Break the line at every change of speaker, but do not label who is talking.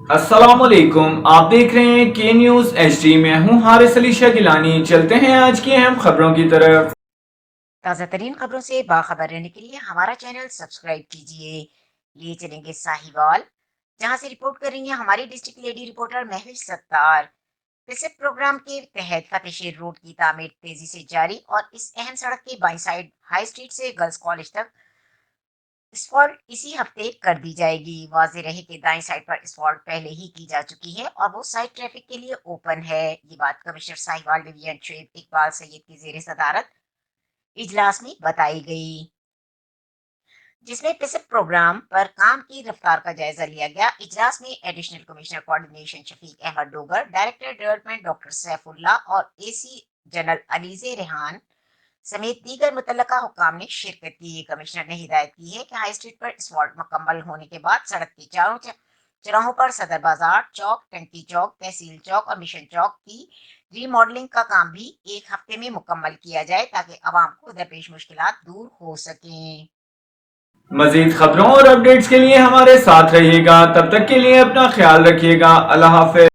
अस्सलाम वालेकुम, आप देख रहे हैं के न्यूज़ HD। मैं हूं हारिस अली शाह गिलानी। चलते हैं आज की अहम खबरों की तरफ।
ताज़ा तरीन खबरों से बाखबर रहने के लिए हमारा चैनल सब्सक्राइब कीजिए। लिए चलेंगे साहिवाल, जहां से रिपोर्ट कर रही हैं हमारी district lady reporter Mahvish Sattar. Visit programme के तहत फतेहशेर रोड की तामीर तेजी से जारी और इस अहम सड़क के बाई साइड हाई स्ट्रीट से गर्ल्स कॉलेज तक स्पॉट इसी हफ्ते कर दी जाएगी। वाज़ेह रहे कि दाएं साइड पर स्पॉट पहले ही की जा चुकी है और वो साइड ट्रैफिक के लिए ओपन है। ये बात कमिश्नर साहिवाल डिवीजन शुएब इकबाल सैयद की जेर सदारत इजलास में बताई गई, जिसमें पिसप प्रोग्राम पर काम की रफ्तार का जायजा लिया गया। इजलास में additional commissioner coordination Shafiq Ahmad Dogar, director development doctor Saifullah और AC जनरल अलीजे रेहान समेत दीगर मुतल्लका हुक्काम ने शिरकत की। कमिश्नर ने हिदायत की है कि हाई स्ट्रीट पर स्पॉट मुकम्मल होने के बाद सड़क के चारों चौराहों पर सदर बाजार चौक, टंकी चौक, तहसील चौक और मिशन चौक की रीमॉडलिंग का काम भी एक हफ्ते में मुकम्मल किया जाए ताकि आवाम को दरपेश मुश्किलात दूर हो सकें।
मजीद खबरों और अपडेट्स के लिए हमारे साथ रहिएगा। तब तक के लिए अपना ख्याल रखिएगा। अल्लाह हाफ़िज़।